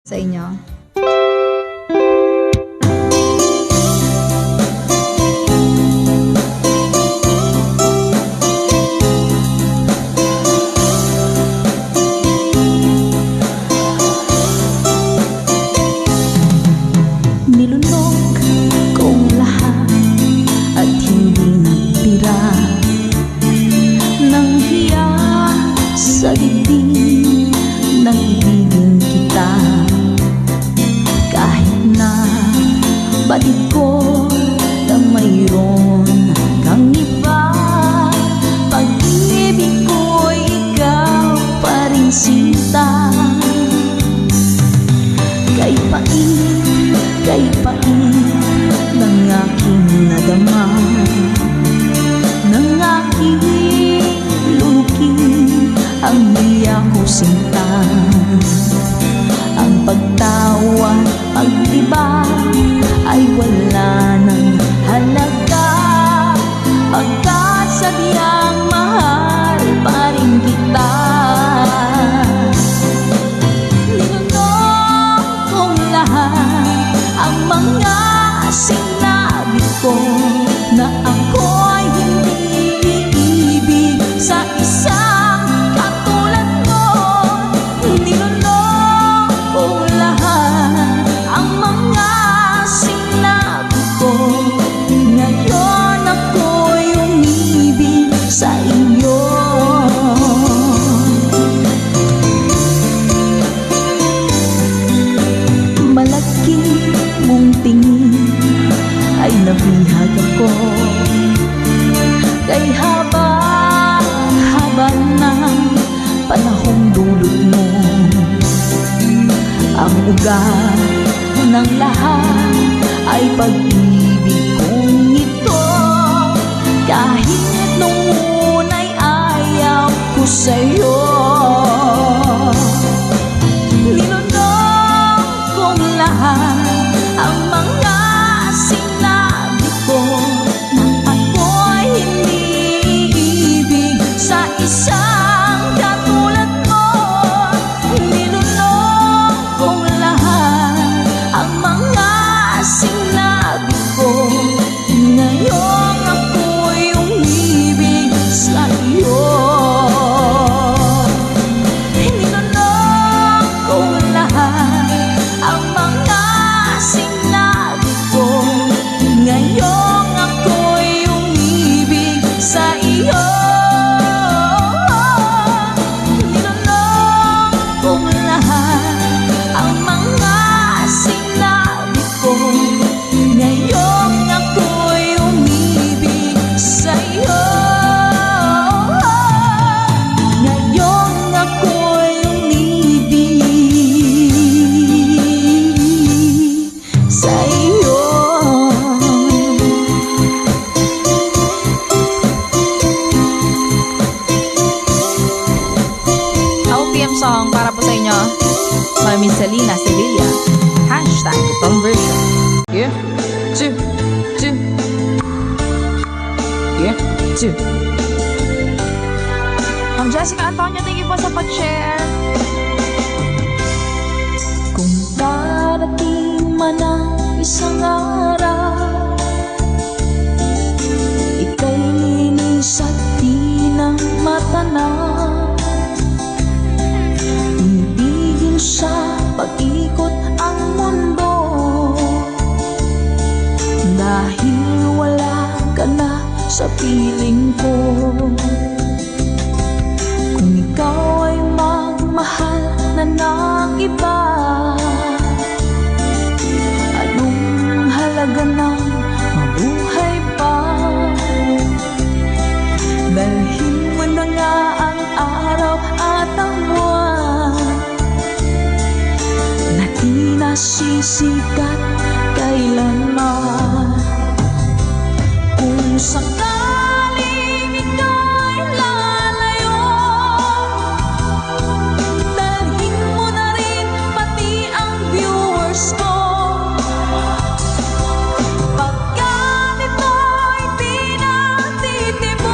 sa inyo. Nilunok kong lahat at hindi nagtira ng hiya sa dibdib ng ibigin kita. Kahit na batid ko na mayroon kang iba, pag-ibig ko'y ikaw pa rin sinta. Kay pait ng aking nadama, ng aking lulukin ang hiya ko sinta. Ang pagtawa, pag-iba ay wala ng halaga, pagkat sadyang mahal pa rin kita. Ninunok kong lahat ang mga sinabi ko na ako'y hindi iibig sa isang katulad mo. Ninunok kong lahat ang mga sinabi ko, ngayon ako'y umibig sa iyo. Malaki mong tingin ay nabihag ako, kay haba ng panahong dulot mo. Ang ugat ng lahat ay pag-ibig kong ito, kahit nung una'y ayaw ko sa'yo. Ninunok kong lahat ang mga sinabi ko na ako'y hindi iibig sa isang katulad mo. Ninunok kong lahat ang mga sinabi ko, ngayon ako'y umibig sa iyo. Ninunok kong lahat ang mga sinabi ko, ngayon ako'y umibig sa iyo. Ninunok kong lahat ang mga sinabi ko, ngayon ako'y umibig sa iyo. Ngayon ako'y umibig sa iyo. OPM song para po sa inyo, Mami Selena Sevilla, #conversion. Yeah, two. Yeah, two. Ma'am Jessica Antonio, thank you po sa pag-share. Kung darating man ang isang araw, ika'y linis at di na matanaw, ibigin sa pag-ikot ang mundo, dahil wala ka na sa piling ko. Kung ikaw ay magmahal na ng iba, anong halaga ng mabuhay pa? Dalhin mo na nga ang araw at ang buwan na di nasisikat kailanman. Kung sakaling ika'y lalayo, dalhin mo na rin pati ang viewers ko, pagkat ito'y di natitibok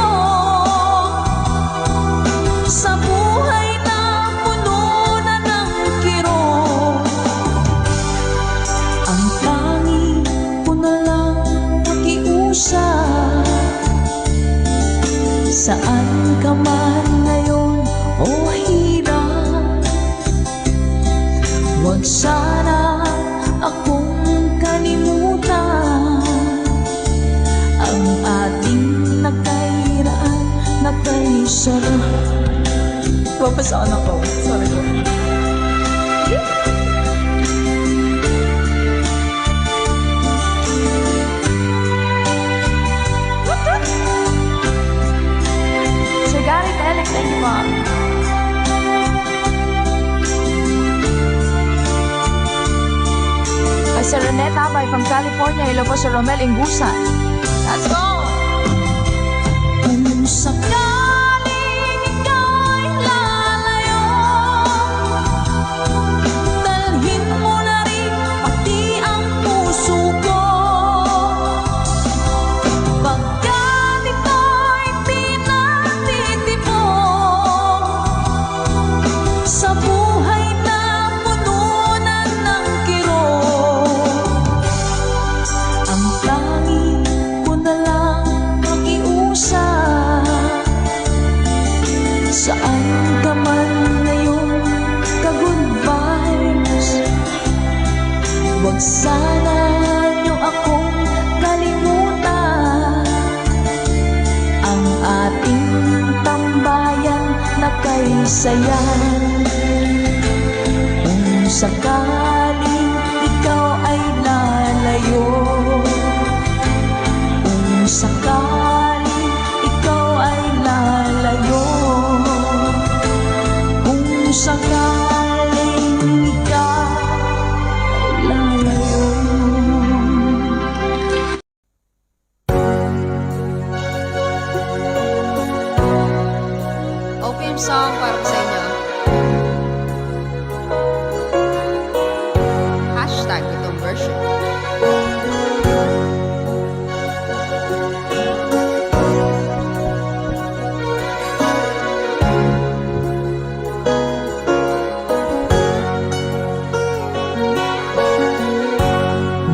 sa buhay na puno na ng kirot. Huwag sana akong kalimutan ang ating nakairaan, nakaisarap. Papasaan ako. Sorry po. Sir Gary Alex, thank you po. Kay Sir Reneta Abay from California. Hello po Sir Romel Ingusan. Let's go! Kung sakaling ika'y lalayo, dalhin mo na rin pati ang puso ko. Pagkat ito'y pinatitipon sa buhay na pununan ng kirot, ang tangi ko na lang makiusap. Saan ka man ngayon, ka-good vibes, huwag sana niyo akong kalimutan. Ang ating tambayan na kay sayan. Kung sakaling ikaw ay lalayo, kung sakaling ikaw ay lalayo, kung sakaling ikaw ay lalayo. OPM song para po sa inyo. Hashtag itong version.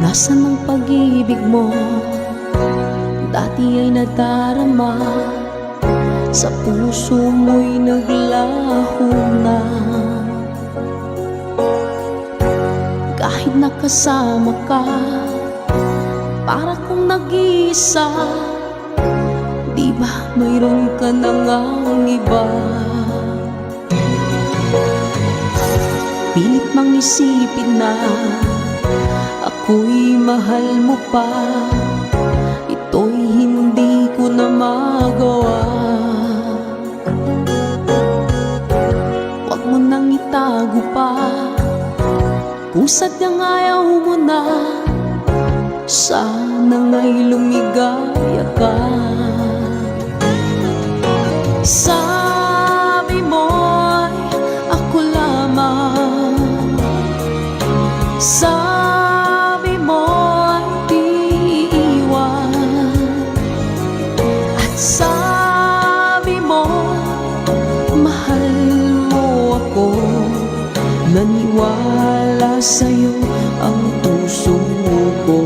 Nasaan ang pag-ibig mo? Dati ay nadarama, sa puso mo'y naglaho na. Kahit nakasama ka, para kong nag-iisa. Di ba mayroon ka na ngang iba? Pilit mang isipin na ako'y mahal mo pa, ito'y hindi ko na magawa. Huwag mo nang itago pa, kung sadyang ayaw mo na, sana nga'y lumigaya ka. Sabi mo'y ako lamang, sabi mo'y di iwan, at sabi mo mahal mo ako. Naniwala sa'yo ang puso ko.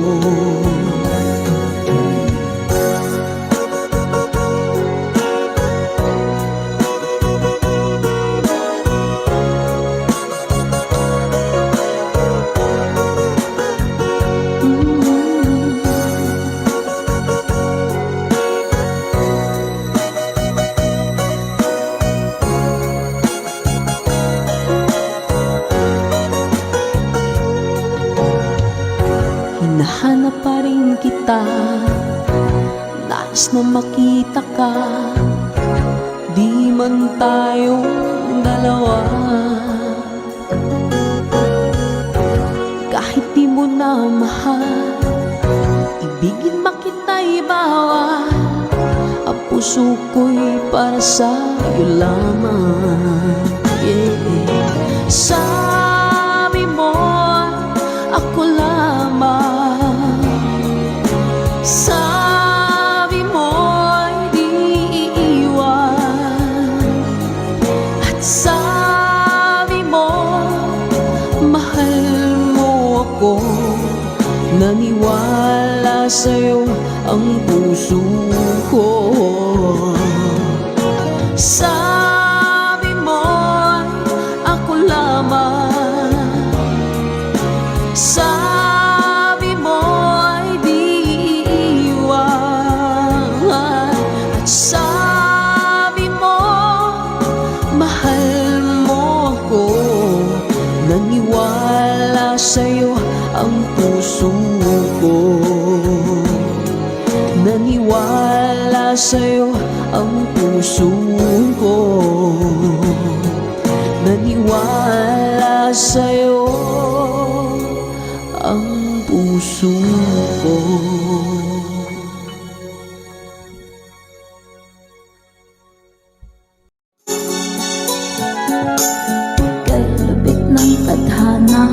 Hinahanap pa rin kita, nais na makita ka, di man tayong dalawa. Kahit di mo na mahal, ibigin makita'y bawal. Ang puso ko'y para sa'yo lamang, yeah. Sabi mo ako lamang, sabi mo'y di iiwan, at sabi mo mahal mo ako. Naniwala sa'yo ang puso ko. Sabi mo'y ako lamang, Sabi mo ay di iiwan, at sabi mo mahal mo ako. Naniwala sa'yo ang puso ko. Naniwala sa'yo ang puso ko. Naniwala sa'yo ang puso ko. Kay lubik ng tadhana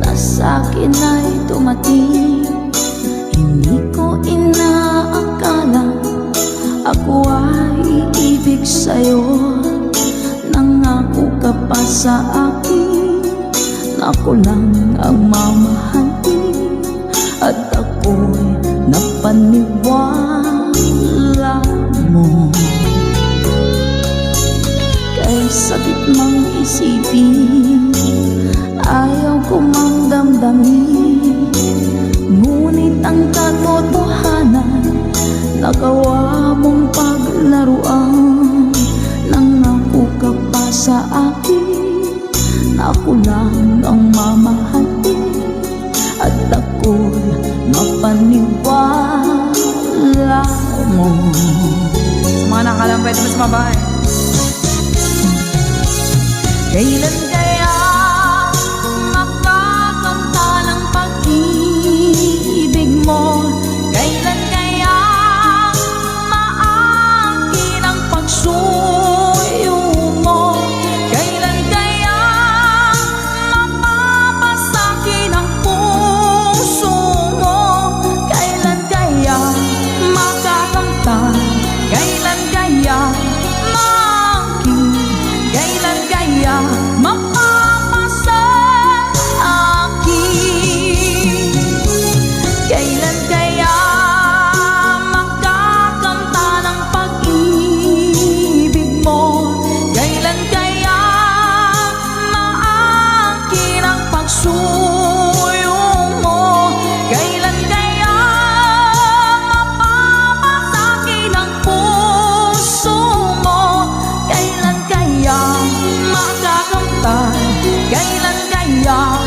na sa'kin ay dumating, hindi ko inaakala ako ay iibig sa'yo. Nangako ka pa sa akin na ako lang ang mamahalin, at ako'y napaniwala mo. Kay sakit mang isipin, ayaw ko mang damdamin, ngunit ang katotohanan nagawa mong paglaruan. Nangako ka pa sa akin na ako lang ang mamahalin, at ako'y mapaniwala mo. Sa mga nakalang pwede mo sumabay. Kailan kaya makakanta ng pag-ibig mo? Kailan kaya maangkin ang pagsuyo mo? Kailan kaya mapapasakin ang puso mo? Kailan kaya makakanta? Kailan kaya maangkin? Kailan kaya mapapasa akin? Kailan kaya makakanta ng pag-ibig mo? Kailan kaya maangkin ang pagsuyo mo? Kailan kaya mapapasakin ang puso mo? Kailan kaya makakanta? Kailan kaya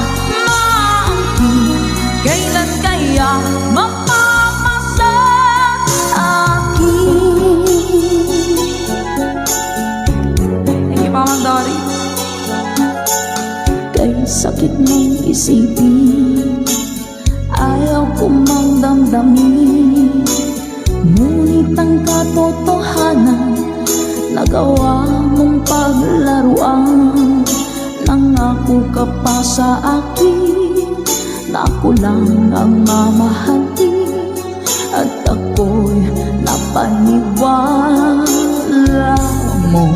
maangkin? Kailan kaya mapapasa akin? Thank you, Mama Dory. Kay sakit mong isipin, ayaw ko mang damdamin, ngunit ang katotohanan nagawa mong paglaruan. Nangako ka pa sa akin na ako lang ang mamahalin, at ako'y napaniwala mo.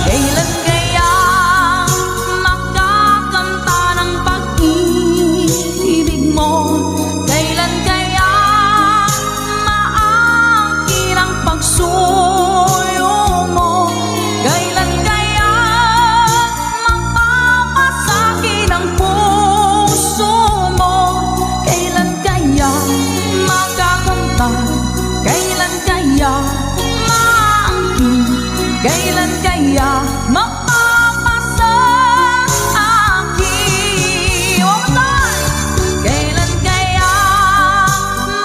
Kailan kaya makakanta ng pag-ibig mo? Kailan kaya maangkin ang pagsuyo mo? Kailan kaya mapapasakin ang puso mo? Kailan kaya makakanta? Kailan kaya maangkin? Kailan kaya mapapasa akin? One more time! Kailan kaya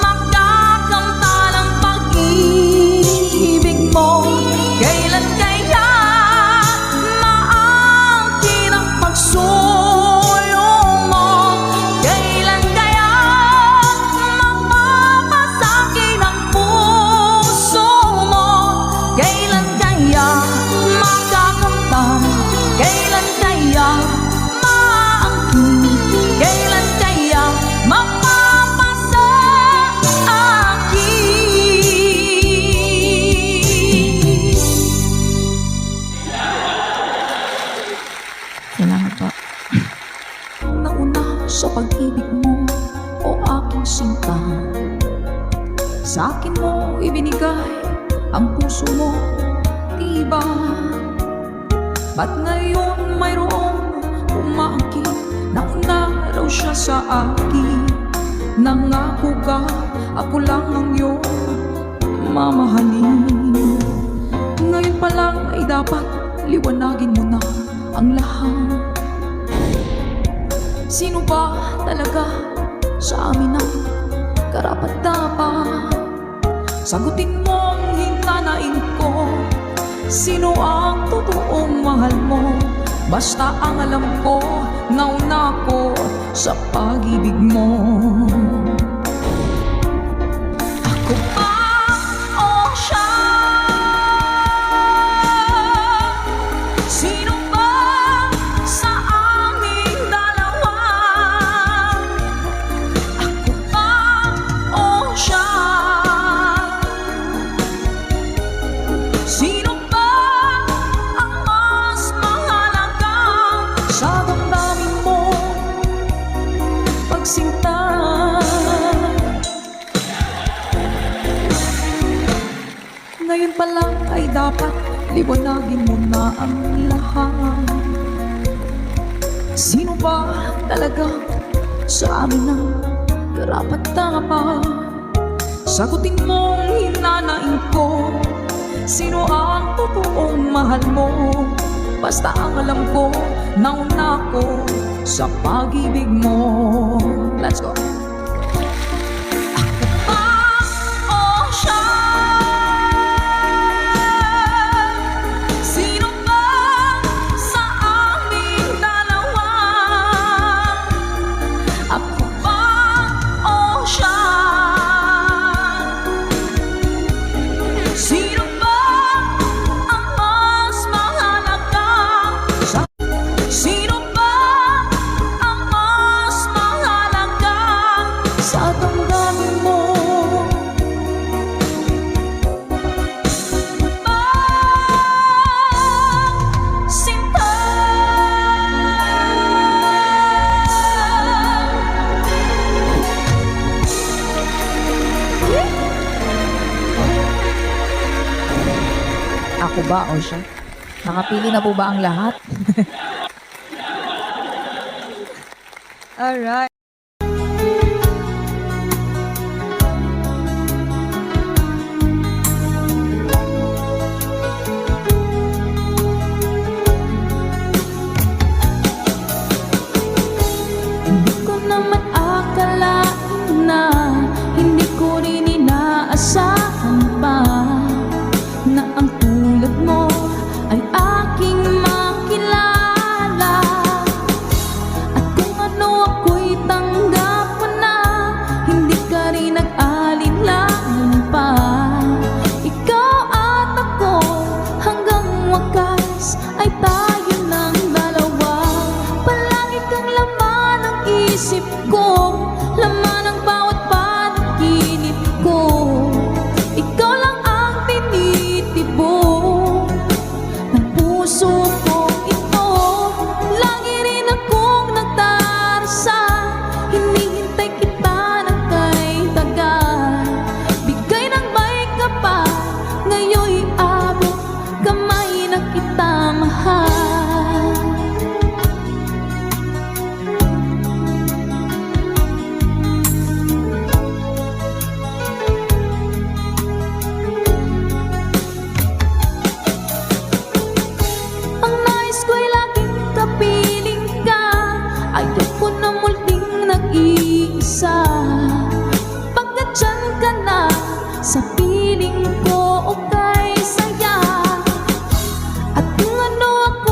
makakanta ng pag-ibig mo? Kailan kaya maangkin ang pagsuyo mo? Kailan kaya mapapasakin ang puso mo? Kailan kaya makakanta? Kailan kaya maangkin? Kailan kaya mapapasa akin? Salamat po. Nauna sa pag-ibig mo, o aking sinta, sa akin mo ibinigay ang puso mo, diba? At ngayon mayroong umaakit, nauna raw siya sa akin. Nangako ka, ako lang ang iyong mamahalin. Ngayon pa lang ay dapat liwanagin mo na ang lahat. Sino ba talaga sa amin ang karapat-dapat? Sagutin mo ang hinanain ko. Sino ang totoong mahal mo? Basta ang alam ko, nauna ko sa pag-ibig mo. Ako ba o siya? Sino ba sa aming dalawa? Ako ba o siya? Sino ba ang mas mahalaga sa damdamin mo pagsinta? Ngayon pa lang ay dapat liwanagin mo na ang lahat. Sino ba talaga sa amin ang karapat-dapat? Sagutin mo ang hinanain ko. Sino ang totoong mahal mo? Basta ang alam ko, nauna ko sa pag-ibig mo. Let's go. Ako ba o siya? Sino ba sa aming dalawa? Ako ba o siya? Sino ba ang mas mahalaga? Sino ba ang mas mahalaga sa damdamin mo? Sinta. Ako ba o siya? Nakapili na po ba ang lahat? Alright. Hindi ko naman akalain na hindi ko rin inaasahan pa na ang tulad mo ay aking makilala. At kung ano ako'y tanggap mo na, hindi ka rin nag-alinlangan pa. Ikaw at ako hanggang wakas ay tayo ng dalawa. Palagi kang laman ng isip ko, laman ng bawat panaginip ko. Ikaw lang ang tinitibok ng puso ko ito. Lagi rin akong nagdarasal, hinihintay kita ng kay tagal. Bigay ng may kapal, ngayon'y abot kamay na kita mahal. Ang nais ko'y laging kapiling ka, ayoko na muling nag-iisa. Pagkat dyan ka na, sa piling ko okay saya. At kung ano ako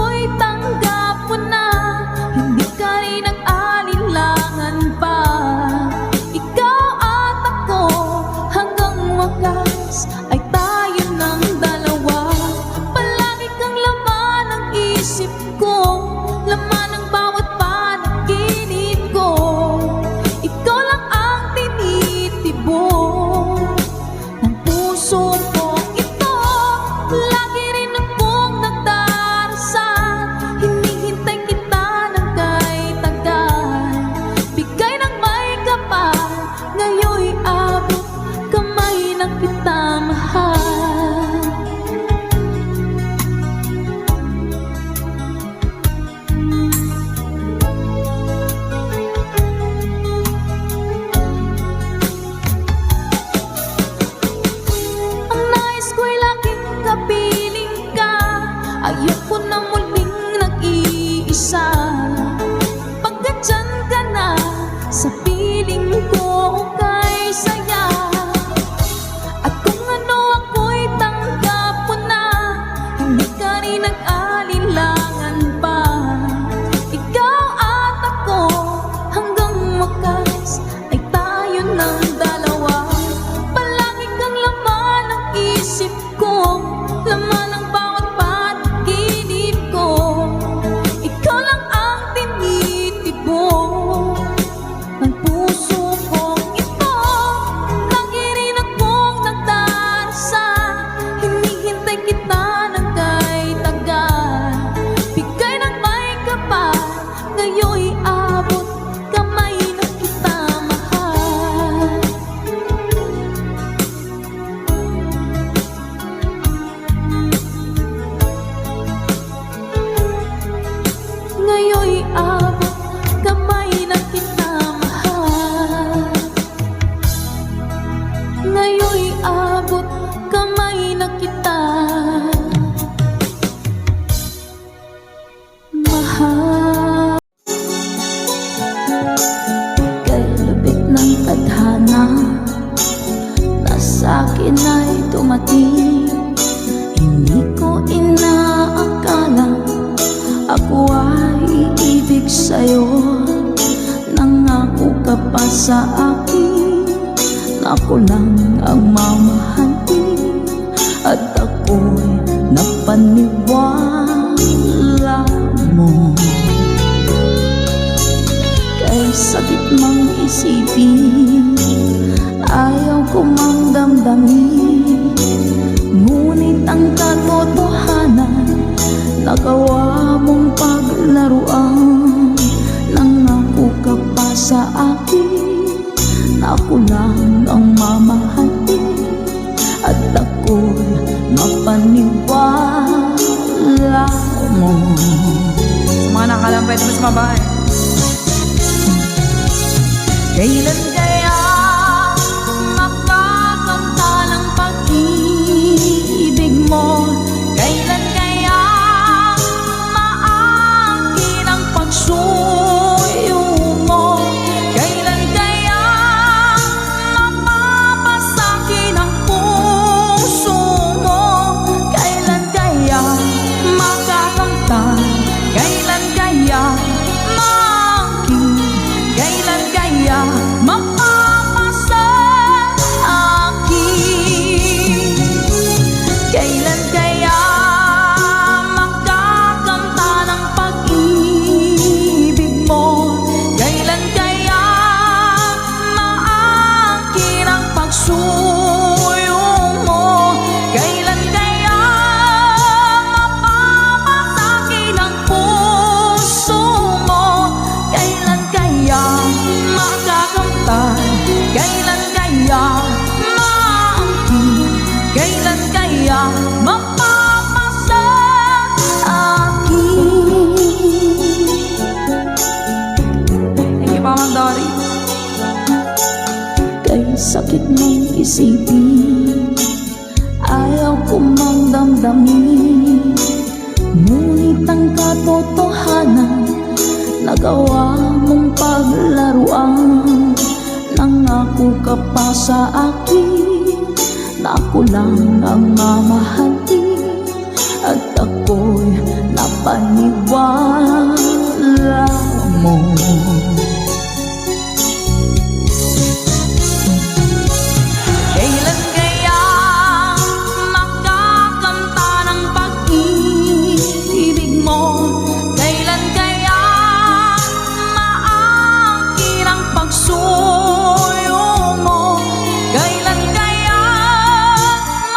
Ayoko na muling nag-iisa, pagkat dyan ka na sa piling ko kay saya. At kung ano ako'y tanggap mo na, hindi ka rin nag-alinlangan pa. Ikaw at ako hanggang wakas ay tayo ng dalawa. Palagi kang laman ng isip ko, laman ng bawat panaginip ko. Ikaw lang ang tinitibok ng puso kong ito. Lagi rin akong nagdarasal, hinihintay kita ng kay tagal. Bigay ng may kapal, ngayon'y abot kamay na kita mahal. Ngayon'y abot kamay na kita mahal. Ngayon'y abot kamay na kita mahal. Kay lubik ng tadhana na sa'kin ay dumating, hindi ko inaakala ako ay iibig sa'yo. Nangako ka pa sa akin na ako lang ang mamahalin, at ako'y napaniwala mo. Kay sakit mang isipin, ayaw ko mang damdamin, ngunit ang katotohanan nagawa mong paglaruan. Nangako ka pa sa akin na ako lang ang mamahalin, at ako'y mapaniwala mo. Sa mga nakalang pwede mo sumabay. Kailan kaya makakanta ng pag-ibig mo? Kailan kaya maangkin ang pagsuyo mo? Kailan kaya mapapasakin ang puso mo? Kailan kaya makakamtan? Kailan kaya maangkin? Kailan kaya mapapasa akin? Kailan kaya makakanta ng pag-ibig mo? Kailan kaya maangkin ang pagsuyo mo? Kailan kaya mapapasakin ang puso mo? Kailan kaya makakamtan? Kailan kaya maangkin? Kailan kaya mapapasa akin? Thank you, Mama Dory. Kay sakit mong isipin, ayaw ko mang damdamin, ngunit ang katotohanan nagawa mong paglaruan. Nangako ka pa sa akin na ako lang ang mamahalin, at ako'y napaniwala mo. Kailan kaya makakanta ng pag-ibig mo? Kailan kaya maangkin ang pagsuyo mo? Kailan kaya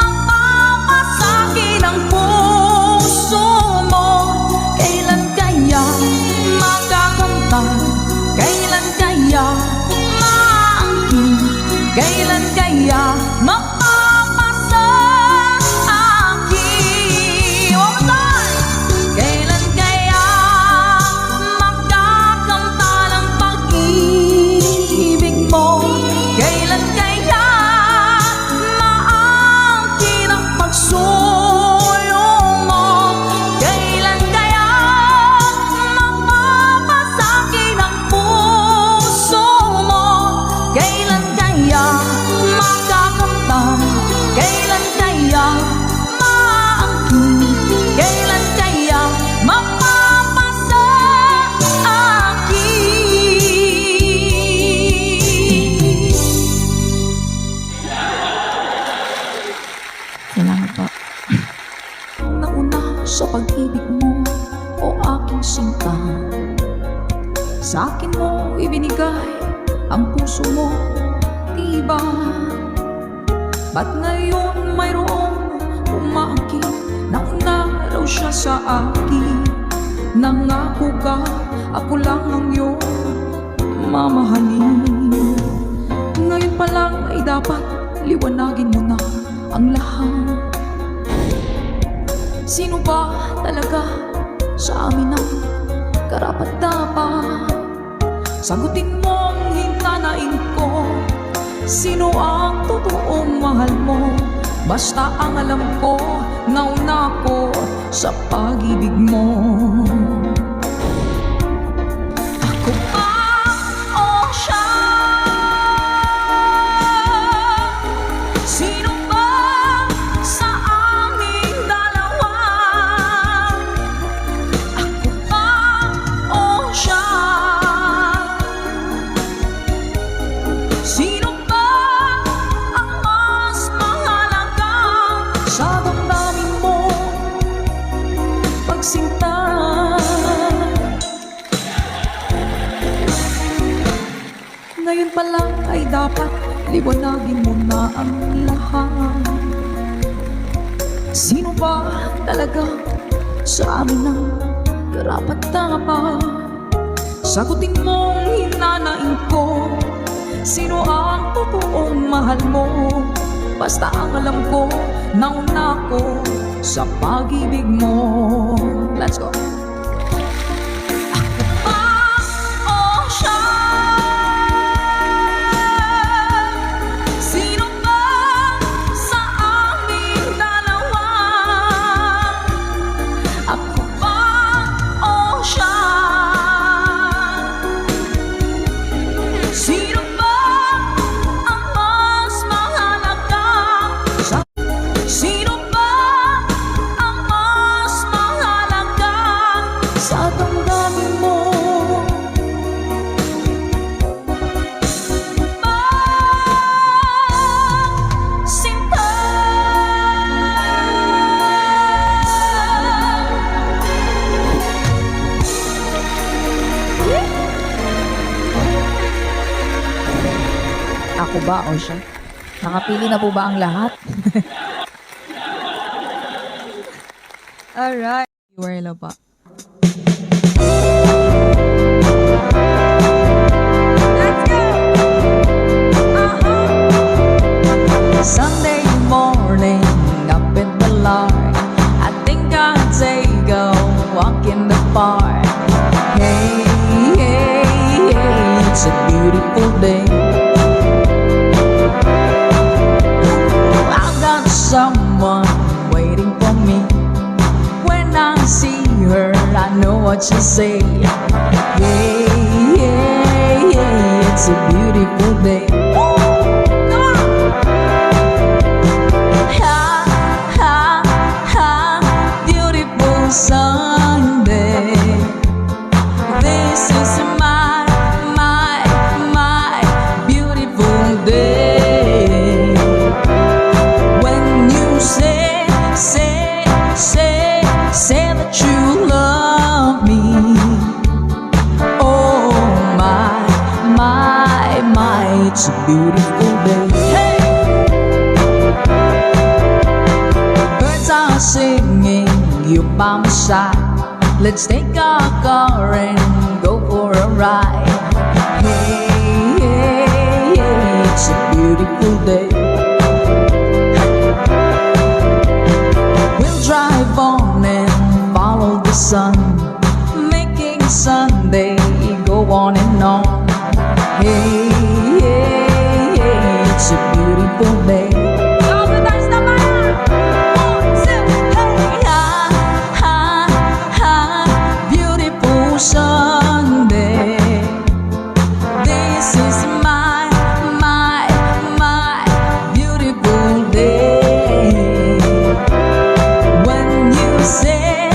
mapapasakin ang puso mo? Kailan kaya makakamtan? Kailan sinta. Sa akin mo ibinigay ang puso mo, diba? Ba't ngayon mayroong umaangkin na una raw siya sa akin? Nangako ka, ako lang ang iyong mamahalin. Ngayon pa lang ay dapat liwanagin mo na ang lahat. Sino ba talaga sa amin ang karapat-dapat? Sagutin mo ang hinanain ko. Sino ang totoong mahal mo? Basta ang alam ko, nauna ko sa pag-ibig mo. Ako ba o siya? Sino ba sa aming dalawa? Ako ba o siya? Sino ba ang mas mahalaga sa damdamin mo? Pagsinta. Ngayon pa lang ay dapat liwanagin mo na ang lahat. Sino ba talaga sa amin ang karapat-dapat? Sagutin mo ang hinanain ko. Sino ang totoong mahal mo? Basta ang alam ko, nauna ko sa pag-ibig mo. Let's go. Ako ba o siya? Sino ba sa aming dalawa? Ako ba o siya? Sino ba ang mas mahalaga? Sino ba ang mas mahalaga sa damdamin mo? Sinta. Ako ba o siya? Nakapili na po ba ang lahat? Alright. URL pa. Let's go! Sunday morning, up in the lark, I think I'll take a walk in the park. Hey, hey, hey, it's a beautiful day. I've got someone waiting for me. When I see her, I know what she'll say. Yeah, yeah, yeah, it's a beautiful day. Ha, ha, ha, beautiful Sunday. This is my beautiful day. When you say that you love me. Oh my, it's a beautiful day. Hey! Birds are singing, you by my side. Let's take our car and go for a ride. Hey, hey, hey, it's a beautiful day. We'll drive on and follow the sun, making Sunday go on and on. Hey, hey, hey, it's a beautiful day. Beautiful Sunday. This is my beautiful day. When you say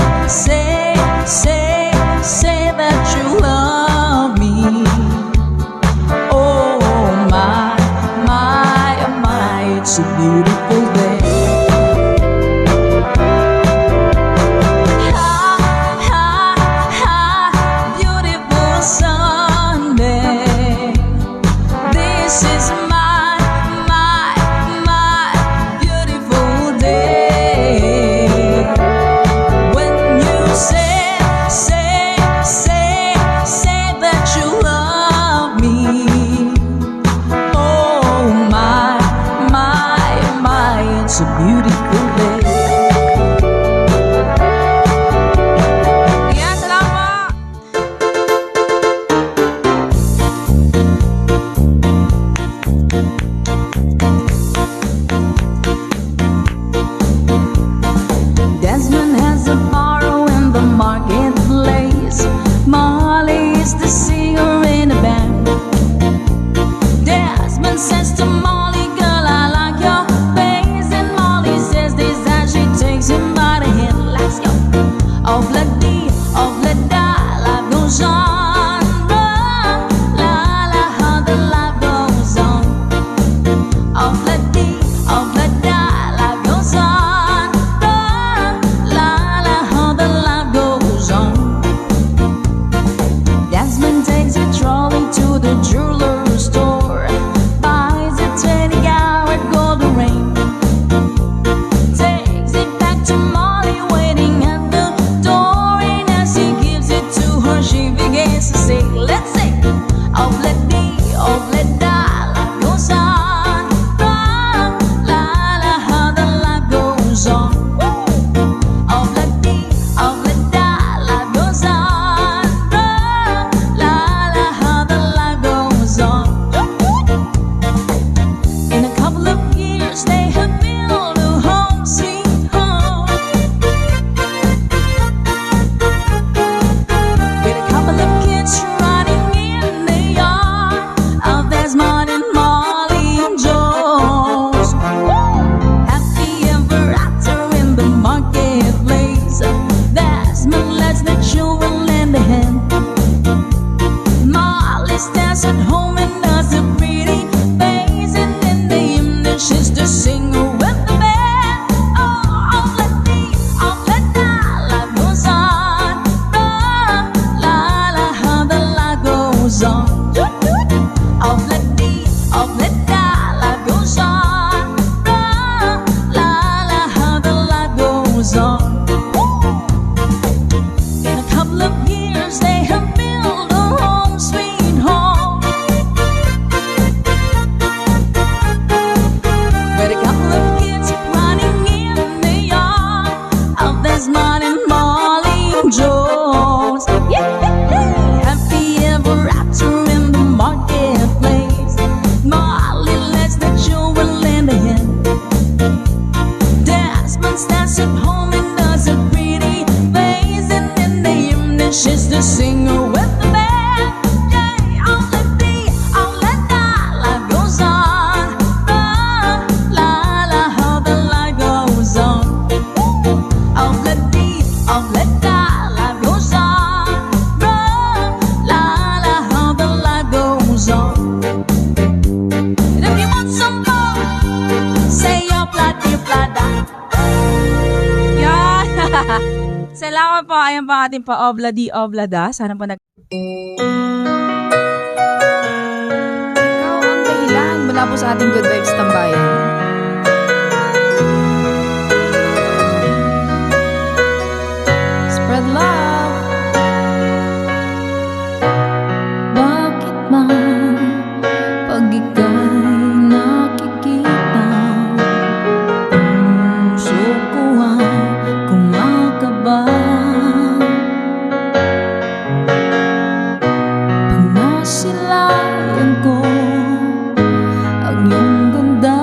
place. Molly is the singer in the band. Desmond says to Molly, girl, I like your face. And Molly says this as she takes him by the hand. Let's go. Of la dee, of la da, life goes on. La la, how the life goes on. Of la dee, of la da, life goes on. La la, how the life goes on. Desmond takes a trolley to the jeweler's store, buys a 20-carat gold ring, takes it back to Molly waiting at the door, and as he gives it to her, she begins to sing. Let's sing. Of la dee, of la da, life goes on. La la, how the life goes on. Of la dee, of la da, life goes on. La la, how the life goes on. In a couple of years they have built a home, sweet home, with a couple of kids running in the yard of Desmond and Molly and Jones. Happy ever after in the marketplace. Desmond lets the children lend a hand. Molly stands at home and does a pretty face, and in the evening she's the singer with the band. Oh, of la dee, of la da, life goes on. La la, how the life goes on. Of la dee, of la da, life goes on. La la, how the life goes on. In a couple of years they have built a home, sweet home, with a couple of kids running in the yard of Desmond and Molly and Jones. Happy ever after in the marketplace. Molly lets the children lend a hand. Desmond stands at home and does a pretty face, and in the evening she's the singer with the band. Yeah, of la dee, of la da, life goes on. La la, how the life goes on. Of la dee, of la da, life goes on. La la, how the life goes on. And if you want some more, say your plati-plada. Yan! Salamat po. Ayan po ang ating pa-obladi oblada. Sana po Ikaw ang dahilan mula po sa ating Good Vibes Tambayan. Spread love. Bakit ba pag ika'y nakikita, puso ko ay kumakaba? Pag nasilayan ko ang iyong ganda,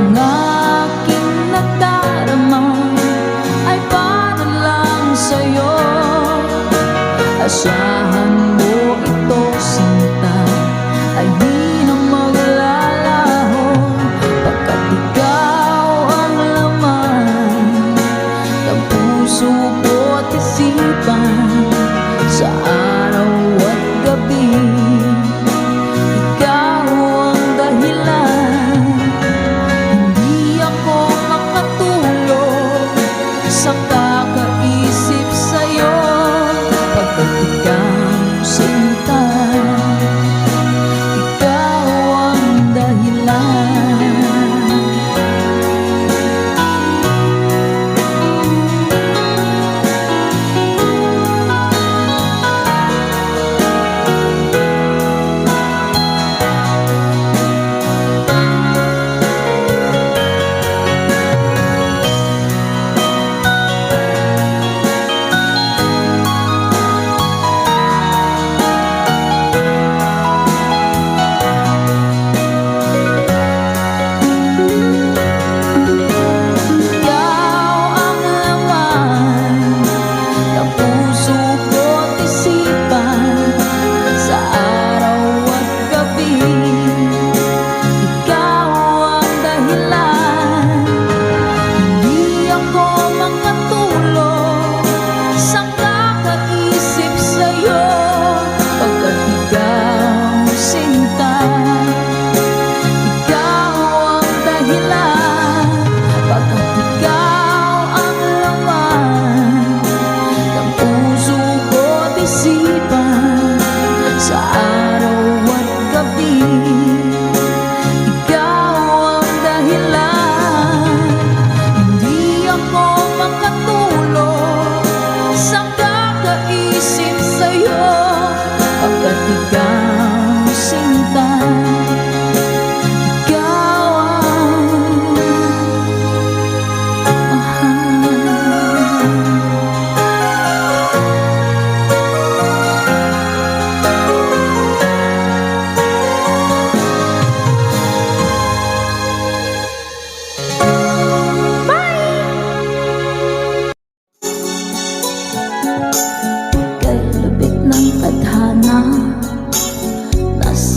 ang aking nadarama ay para lang sa'yo. Asahan mo ito, sinta, ay di na maglalaho, pagkat ikaw ang laman ng puso ko't isipan. Sa araw at gabi, ikaw ang dahilan. Hindi ako makatulog sa kakaisip sa'yo, pagkat ikaw sinta, ikaw ang dahilan.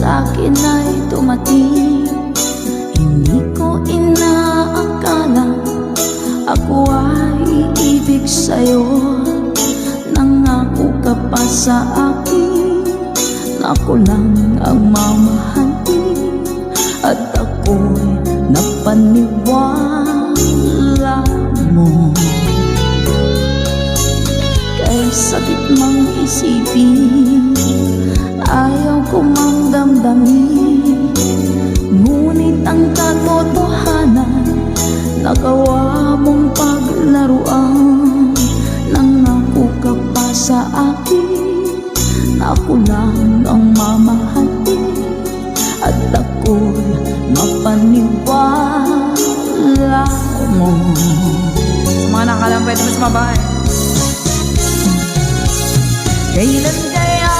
Sa'kin ay tumating, hindi ko inaakala ako ay iibig sa'yo. Nangako ka pa sa akin na ako lang ang mamahalin, at ako'y napaniwala mo. Kay sakit mang isipin, ayaw ko mang damdamin, ngunit ang katotohanan nagawa mong paglaruan. Nangako ka pa sa akin na ako lang ang mamahalin, at ako'y mapaniwala mo. Mga nakalang pwede mas mabahay. Kailan kaya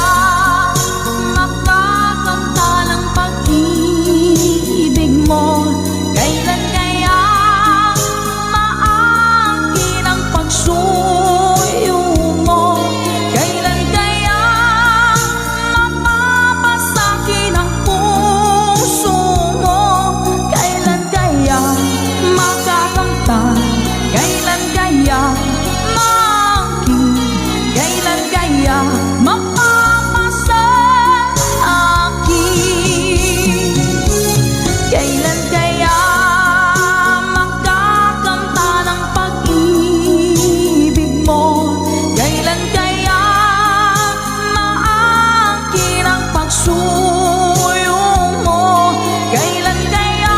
makakanta ng pag-ibig mo? Kailan kaya maangkin ang pagsuyo mo? Kailan kaya mapapasakin ang puso mo? Kailan kaya makakanta? Kailan kaya maangkin? Kailan kaya mapapasa akin? Kailan kaya makakanta ng pag-ibig mo? Kailan kaya maangkin ang pagsuyo mo? Kailan kaya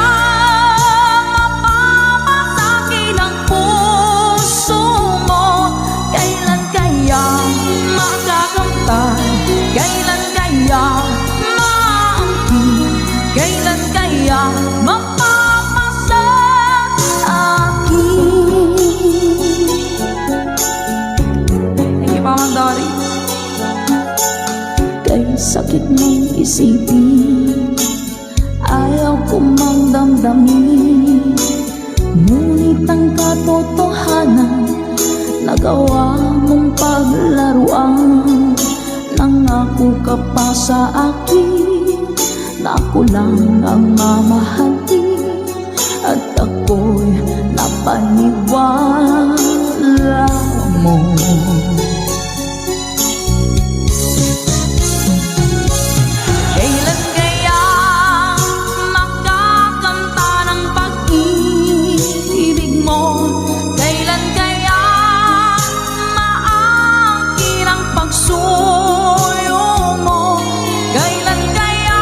mapapasakin ang puso mo? Kailan kaya makakamtan? Kailan kaya maangkin? Kailan kaya mapapasa akin? Thank you, Mama Dory. Kay sakit mong isipin, ayaw ko mang damdamin, kitang katotohanan, nagawa mong paglaruan. Nangako ka pa sa akin na ako lang ang mamahalin, at ako'y napaniwala mo. Kailan kaya makakanta ng pag-ibig mo? Kailan kaya maangkin ang pagsuyo mo? Kailan kaya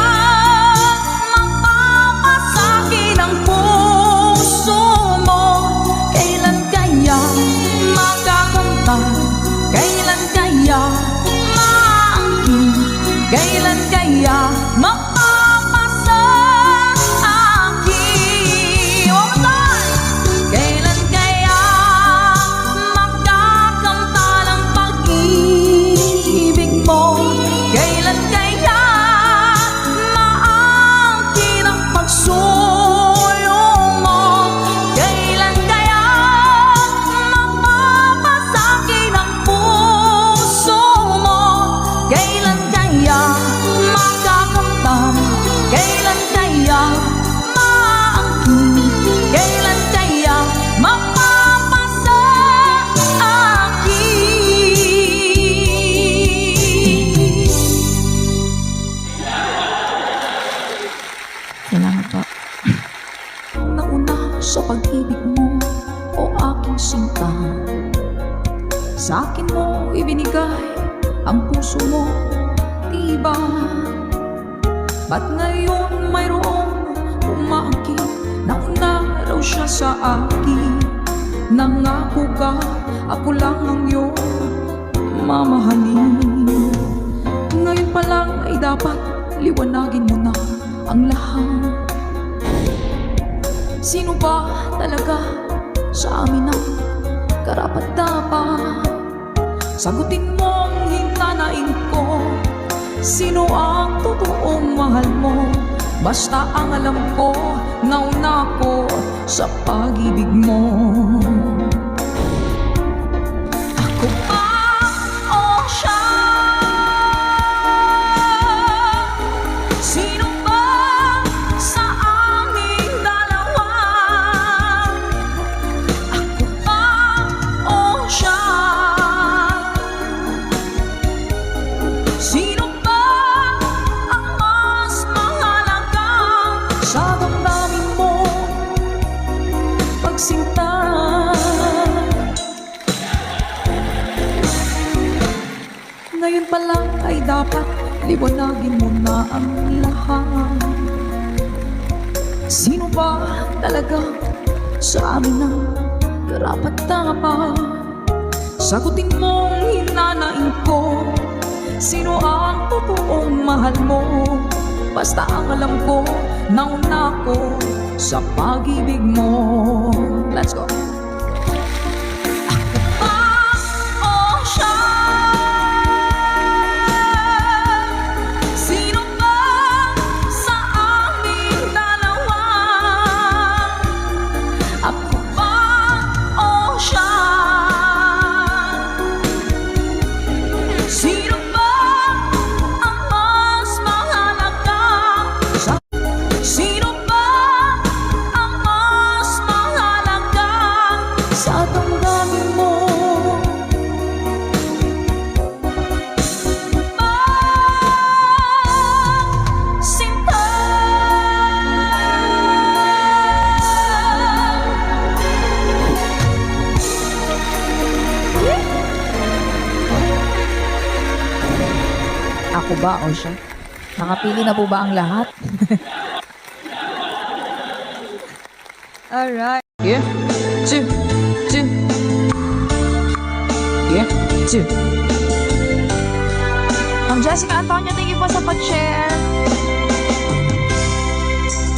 mapapasakit ang puso mo? Kailan kaya makakanta? Kailan kaya maangkin? Kailan kaya mapapasakit? One more time! Kailan kaya makakanta ng pag-ibig mo? Kailan kaya maangkin ang pagsuyo mo? Kailan kaya mapapasakit ang puso mo? Kailan kaya makakanta? Kailan kaya maangkin? Kailan kaya mapapasakit? Salamat po. Nauna sa pag-ibig mo, o aking sinta, sa akin mo ibinigay ang puso mo, diba? Ba't ngayon mayroong umaangkin? Nauna raw siya sa akin. Nangako ka, ako lang ang iyong mamahalin. Ngayon pa lang ay dapat liwanagin mo na ang lahat. Sino ba talaga sa amin ang karapat-dapat? Sagutin mo ang hinanain ko. Sino ang totoong mahal mo? Basta ang alam ko, nauna ko sa pag-ibig mo. Ako ba o siya? Sino ba sa aming dalawa? Ako ba o siya? Sino ba ang mas mahalaga sa damdamin mo? Pagsinta, ngayon pa lang ay dapat liwanagin mo na ang lahat. Sino ba talaga sa amin ang karapat-dapat? Sagutin mo ang hinanain ko. Sino ang totoong mahal mo? Basta ang alam ko, nauna ko sa pag-ibig mo. Let's go. Ako ba o siya? Sino ba sa aming dalawa? Ako ba o siya? Sino ba ang mas mahalaga sa... Sino ba ang mas mahalaga sa damdamin mo? Sinta, ako ba o siya? Nakapili na po ba ang lahat? Alright. Yeah, two, two. Yeah, two. Ma'am Jessica Antonio, thank you po sa pag-share.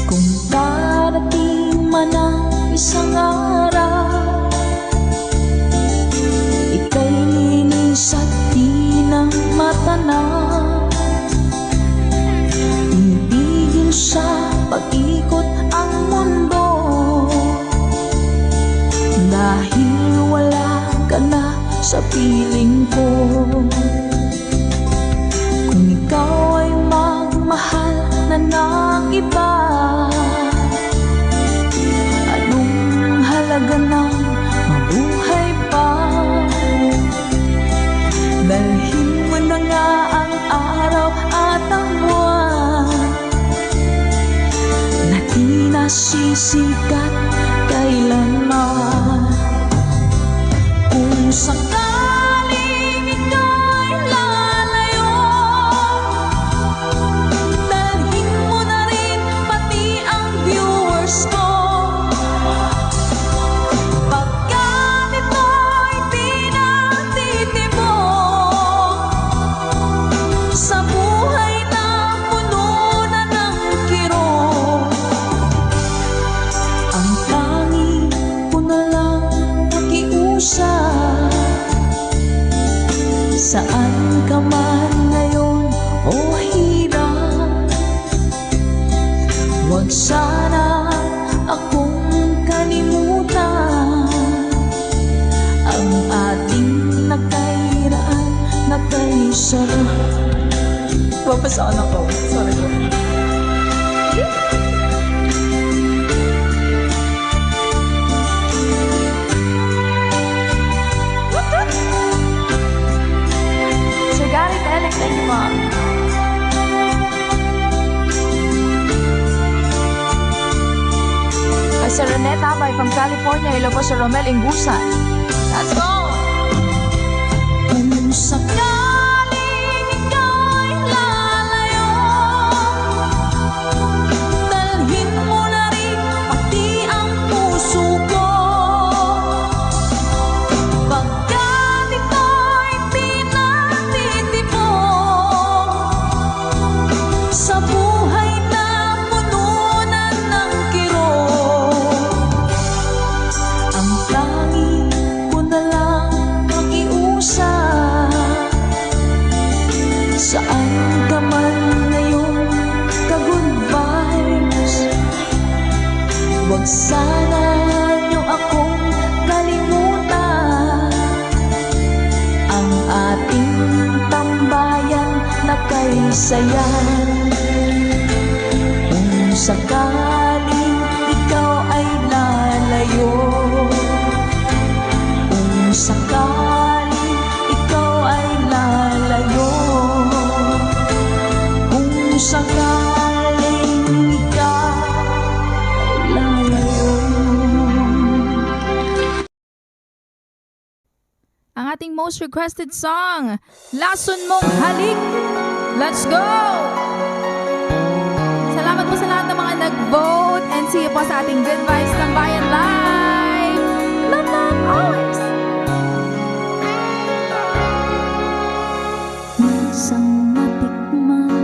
Kung darating man ang isang araw, ika'y linis at di na matanaw. Tinipigil sa pag-ikot ang mundo piling ko. Kung ikaw ay magmahal na ng iba, anong halaga ng mabuhay pa? Dalhin mo na nga ang araw at ang buwan na di nasisikat kailanman. Kung sakaling ikaw ay lalayo, dalhin mo na rin pati ang viewers ko. Pagkat ito'y di natitibok sa buhay na puno na ng kirot, ang tangi ko na lang pakiusap. Saan ka man ngayon o hirap, huwag sana akong kalimutan. Ang ating nakairaan, nakaisarap. Papasaan ako. Sorry po. Sir Garrett Elec, thank you, Mom. Sir Renette Abay from California. Hello po, Sir Romel Ingusan. Let's go! Kung sakaling ikaw ay lalayo, dalhin mo na rin pati ang puso ko. Pagkat ito'y di natitibok sa buhay na puno na ng kirot, ang tangi ko na lang pakiusap. Saan ka man ngayon, ka-good vibes, huwag sana niyo akong kalimutan. Ang ating tambayan na kay sayan. Kung sakaling ikaw ay lalayo, kung sakaling ikaw ay lalayo, kung sakaling ikaw ay lalayo. Ang ating most requested song, Lason Mong Halik. Let's go! Salamat po sa lahat ng mga nag-vote and see you po sa ating Good Vibes ng Bayan Live. Love, love, always! Minsan natikman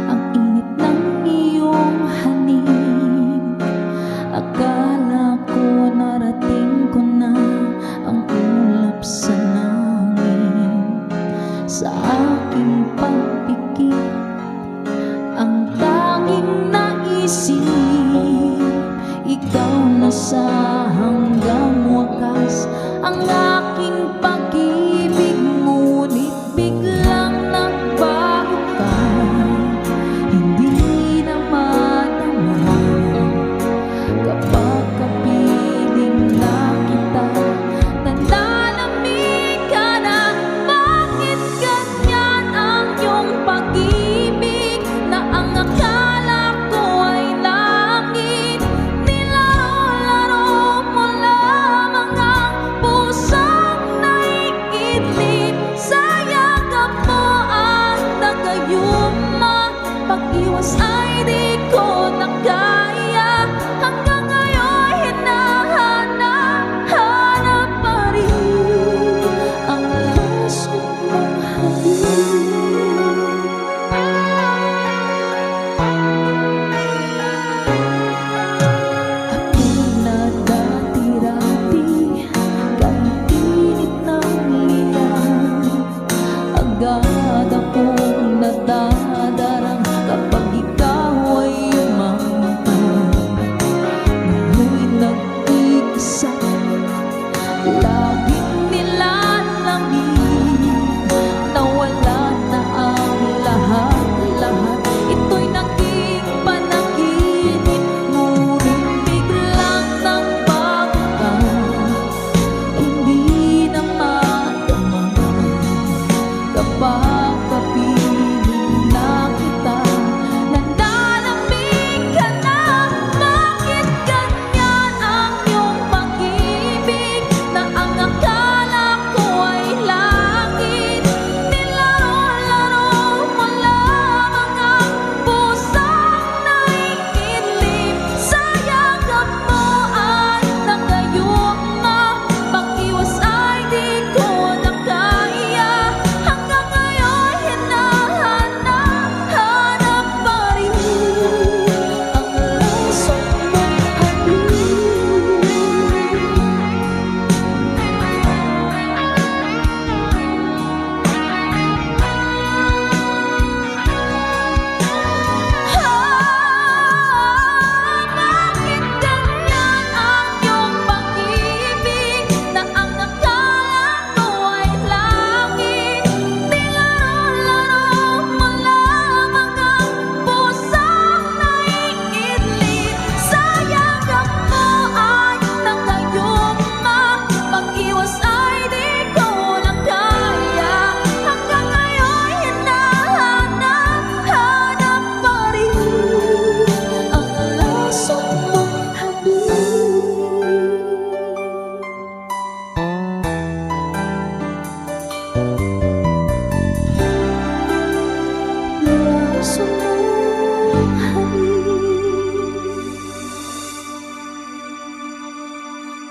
ang init ng iyong halik. Akala ko narating ko na ang ulap sa langit. Sa aking pagpikit, ang tanging naisip, ikaw na sa hanggang wakas. Ang aking pag-ibig, ngunit biglang nagbago ka. Hindi na matama kapag kapiling na kita. Nanlalamig ka na, bakit ganyan ang iyong pag-ibig? Na ang akala ko ay langit, nilaro-laro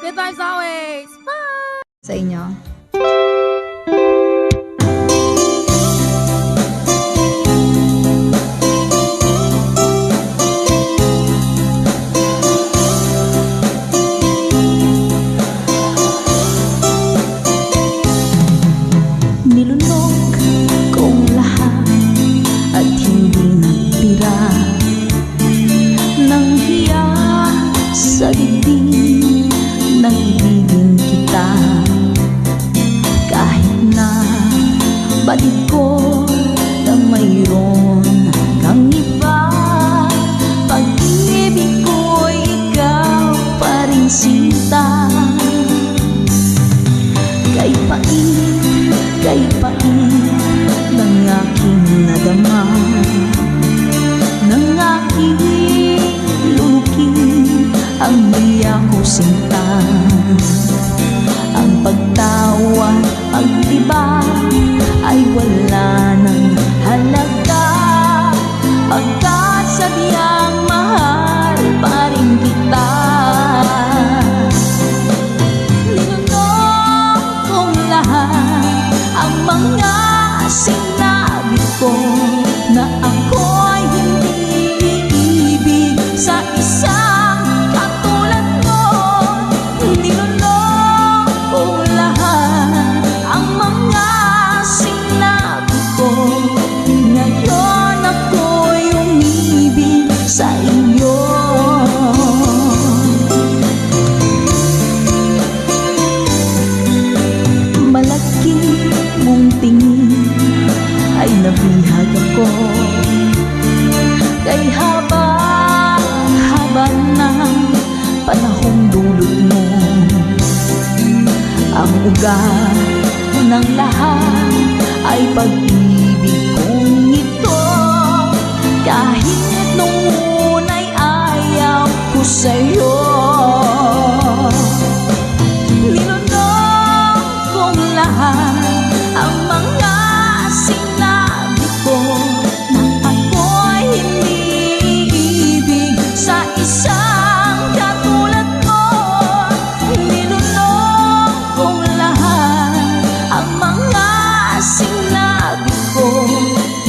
Good vibes always. Bye! Sa inyo. Nilunok kong lahat at hindi nagtira ng hiya sa dibdib ng ibigin kita. Kahit na batid ko na mayroon kang iba, pag-ibig ko'y ikaw pa rin sinta. Kay pait ng aking nadama, ng aking lulukin ang hiya ko sinta. Ang pagtawa, pagtibag ay wala ng halaga, pagkat sadyang mahal pa rin kita. Ang mga sinabi ko na ako'y hindi iibig sa isang katulad mo. Niloloko ko lahat ang mga sinabi ko. Ngayon ako'y umibig sa iyo. Malaki mong tingin ay nabihag ako, kay haba ng panahong dulot mo. Ang ugat ng lahat ay pag-ibig kong ito, kahit nung una'y ayaw ko sa'yo. Ang mga sinabi ko na ako'y hindi iibig sa isang katulad mo. Niloloko kong lahat ang mga sinabi ko.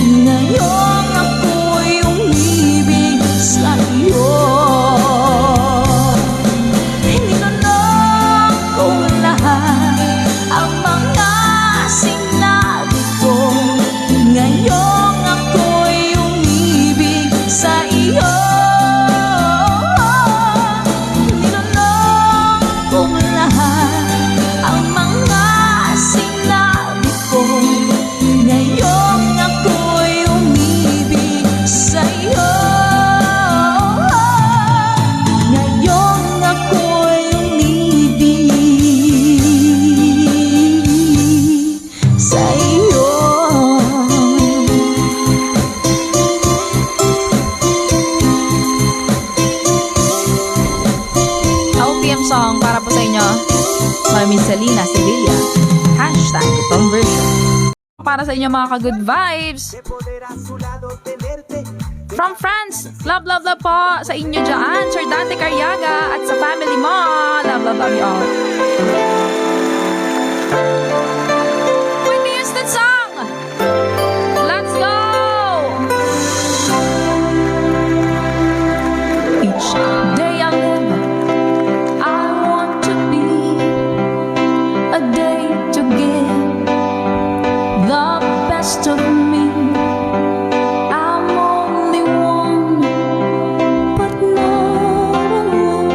Ngayon ako'y umibig sa iyo. Niloloko kong lahat ang mga sinabi ko. Ngayong ako'y umibig sa iyo. Niloloko kong lahat ang mga sinabi ko. Ngayong ako'y umibig sa iyo. Ngayong ako'y umibig sa iyo. OPM song para po sa inyo. Mami Selena Sevilla. Hashtag itong version. Para sa inyo mga ka-good vibes. From France, love po sa inyo dyan, Sir Dante Carriaga at sa family mo. Love you all. Whitney Houston song. Let's go! Each day I live, I want to be a day to give the best of me. I'm only one, but not alone.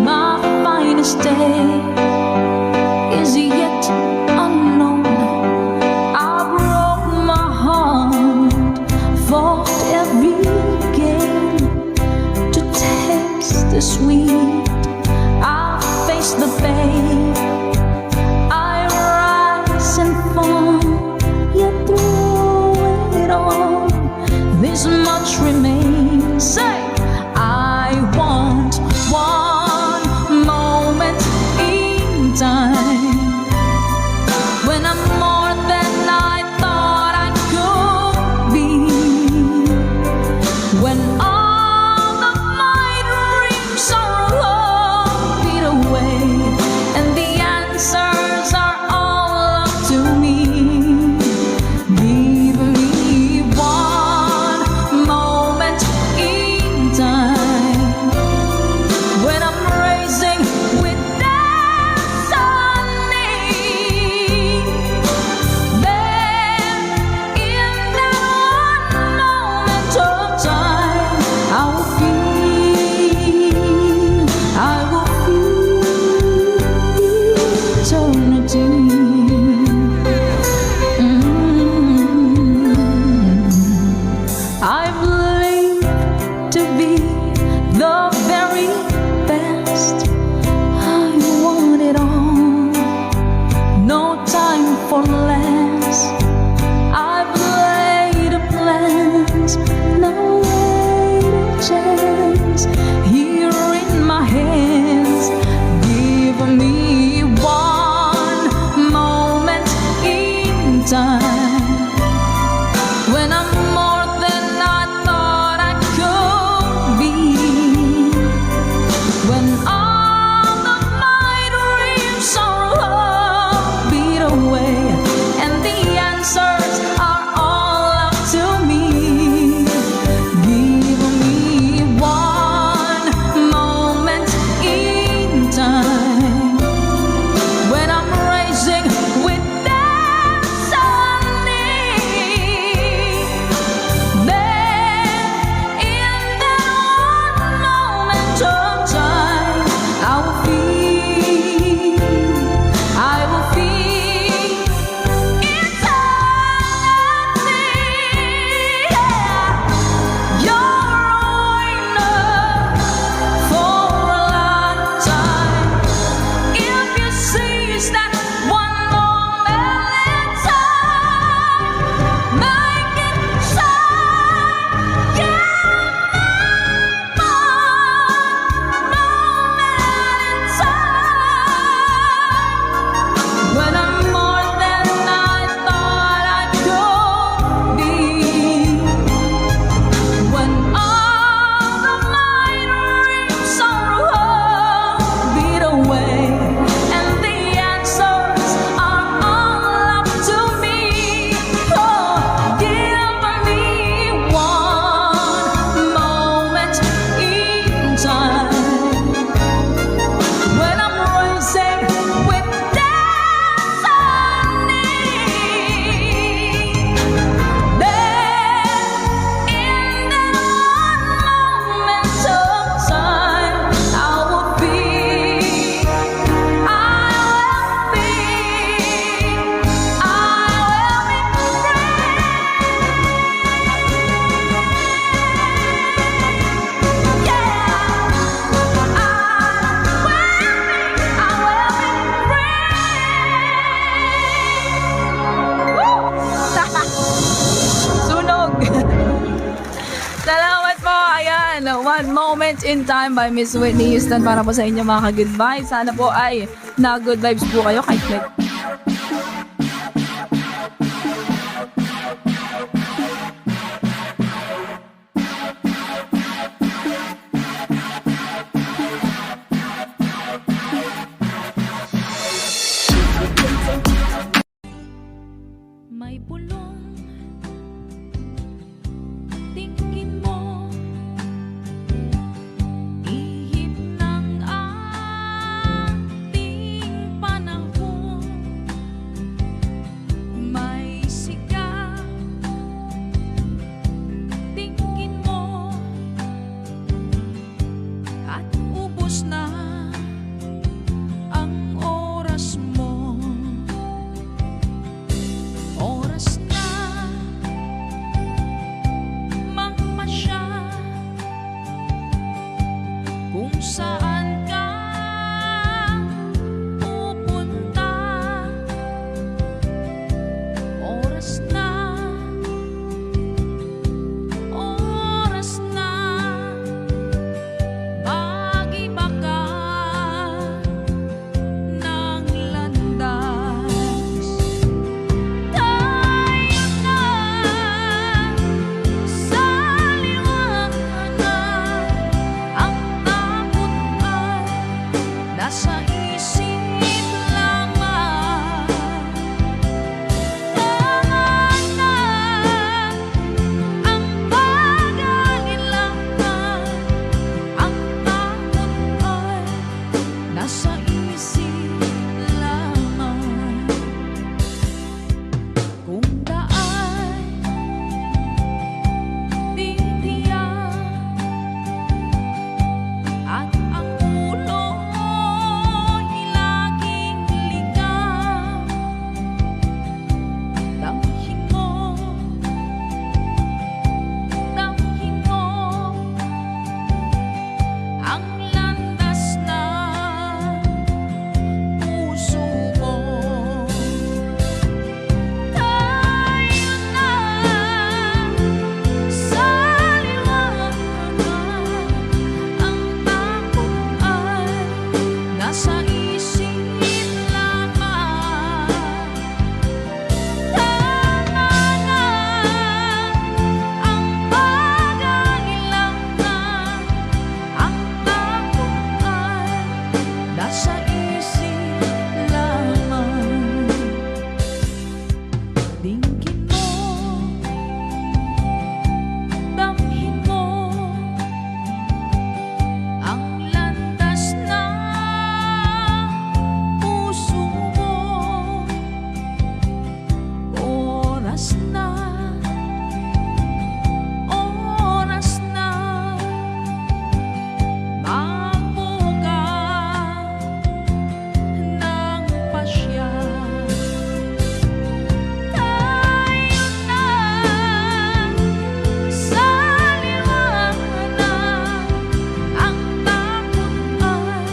My finest day is yet unknown. I broke my heart, fought every game to taste the sweet. I face the pain, I rise and fall, yet through it all, this much remains. Say, I want one moment in time when I'm more than I thought I could be. When all of my dreams are all beat away, Stitch in Time by Miss Whitney Houston para po sa inyo mga ka-good vibes. Sana po ay na-good vibes po kayo kahit may pulong, tingin mo, ihip ng ating panahon. May siga, tingin mo, at ubos na ang oras mo. Oras na mamasyal kung saan ka pupunta. Oras na mag-iba ka ng landas. Tayo na sa liwanag, ang takot ay nasa isip lamang. Tama na ang pag-alilangan, ang takot ay nasa isip lamang. Kung daan titiyak at ang ulo'y laging ligaw, damhin mo ang landas ng puso mo. Tayo na sa liwanag, ang takot ay nasa isip lamang. Tama na ang pag-alilangan, ang takot ay nasa isip lamang. Tingin mo, damhin mo ang landas ng puso mo. Oras na magbuka ng pasyal. Tayo na sa liwanag, ang takot ay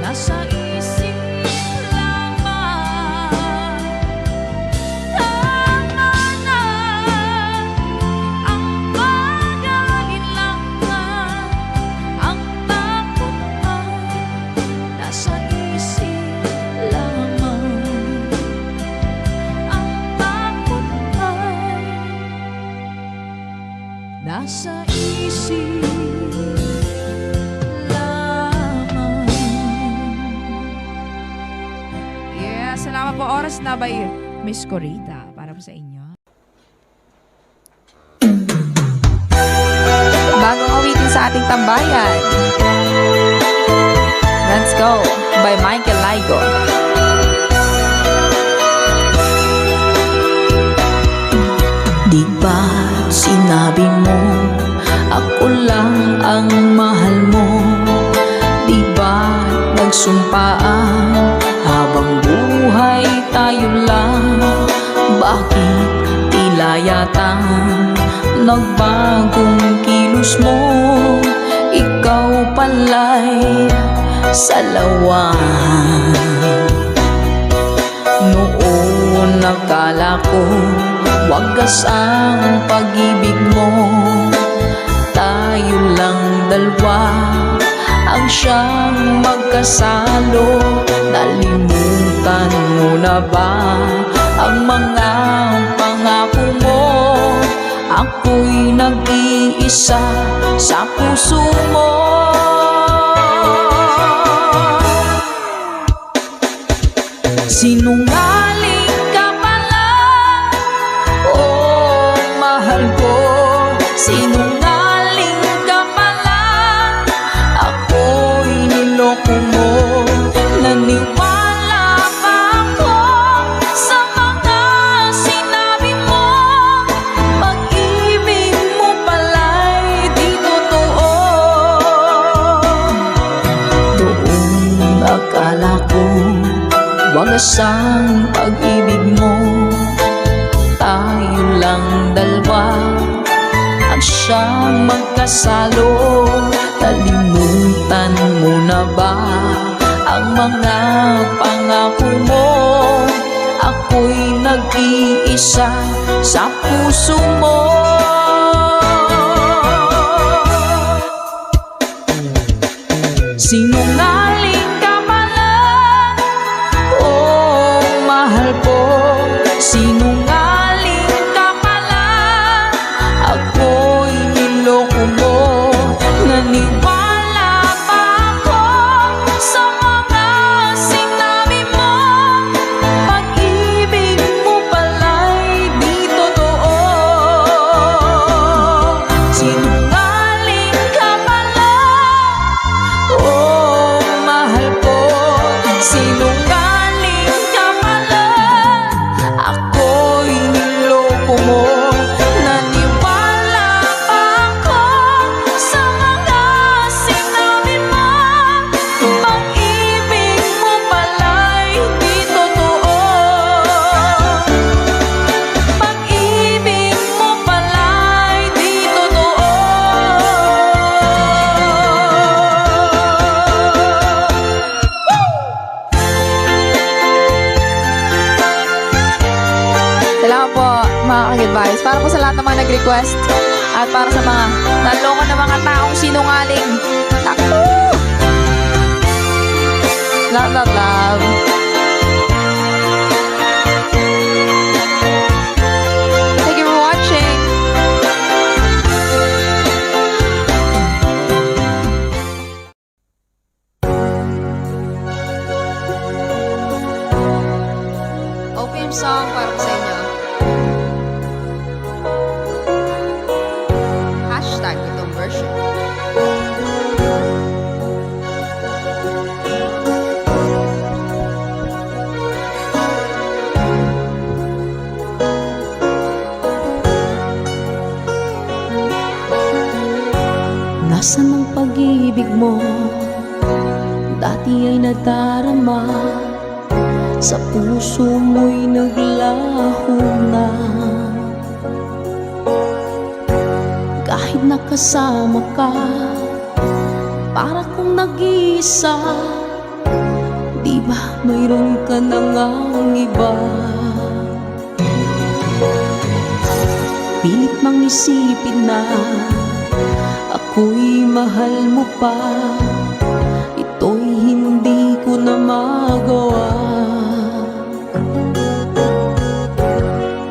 nasa isip lamang. Tama na ang pag-alilangan, ang takot ay nasa isip lamang. Ang takot ay nasa isip lamang. Yeah, salamat po. Oras na by Miss Corita para po sa inyo. Bagong awitin sa ating tambayan. Let's go by Michael Laigo. Di ba't sinabi mo ako lang ang mahal mo? Di ba't nagsumpaan habang buhay tayo lang? Bakit tila yata nagbagong kilos mo? Ikaw pala'y salawan. Noon nakala ko wagas ang pag-ibig mo, tayo lang dalawa ang siyang magkasalo. Nalimutan mo na ba ang mga pangako mo? Ako'y nag-iisa sa puso mo. Sinungaling ka pala, oh mahal ko. Sinungaling ka pala, ako'y niloko mo. Naniwala pa ako sa mga sinabi mo. Pag-ibig mo pala'y di totoo. Noong akala ko wagas ang pag-ibig mo, tayo lang dalawa ang siyang magkasalo. Nalimutan mo na ba ang mga pangako mo? Ako'y nag-iisa sa puso mo. Sinungaling ka pala, oh mahal ko. Sinungaling ka pala, ako'y niloko mo. Naniwala pa ako sa mga sinabi mo. Pag-ibig mo pala'y di totoo. Sinungaling ka pala, oh mahal ko. Sinungaling ka pala, ako'y niloko mo. Naniwala pa ako sa mga sinabi mo. Pag-ibig mo pala'y di totoo. Pag-ibig mo pala'y di totoo. Salamat po mga ka-advice. Para po sa lahat ng mga nag-request at para sa mga naloko na mga taong sinungaling. Naku! Love, love, love. Thank you for watching. OPM song para po sa inyo. Hashtag itong version. Nasaan ang pag-ibig mo? Dati ay nadarama, sa puso mo'y naglaho na. Kahit nakasama ka, para kong nag-iisa. Di ba mayroon ka na ngang iba? Pilit mang isipin na ako'y mahal mo pa. Ito'y hindi ko na magawa.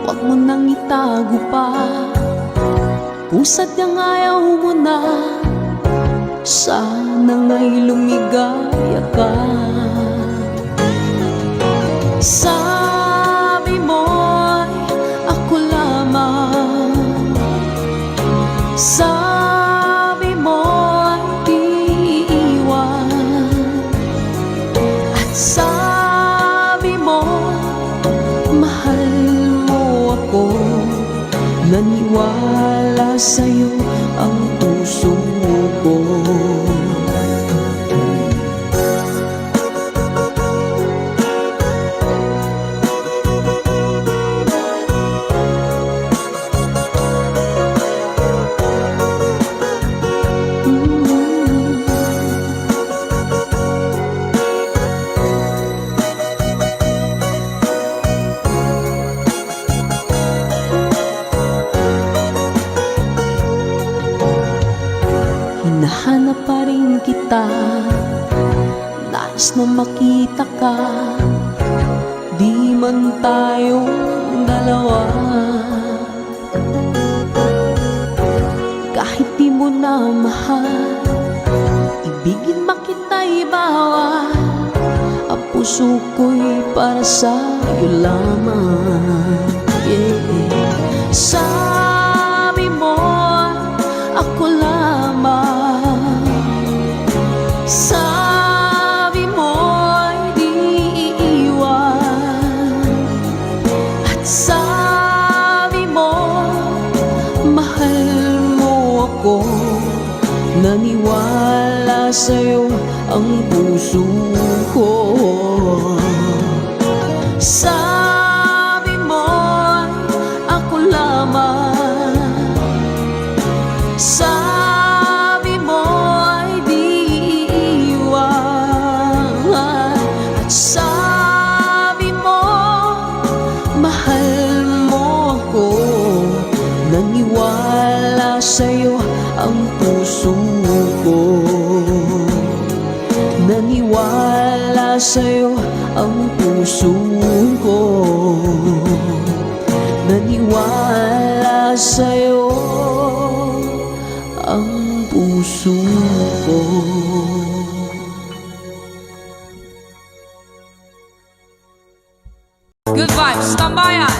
Huwag mo nang itago pa kung sadyang ayaw mo na. Sana nga'y lumigaya ka. Sabi mo'y ako lamang. Sabi mo'y di iiwan. At sabi mo mahal mo ako. Naniwala sa'yo ang puso ko. nais na makita ka, di man tayong dalawa. Kahit di mo na mahal, ibigin makita'y bawal. Ang puso ko'y para sa'yo lamang, yeah. Sabi mo, ako lamang. Sabi mo'y di iiwan. At sabi mo, mahal mo ako. Naniwala sa'yo ang puso ko. Sabi mo'y ako lamang. Sabi mo'y di iiwan. At sabi mo, mahal mo ako. Naniwala sa'yo ang puso ko. Naniwala sa'yo ang puso ko. Naniwala sa'yo ang puso ko. Good vibes, tambayan!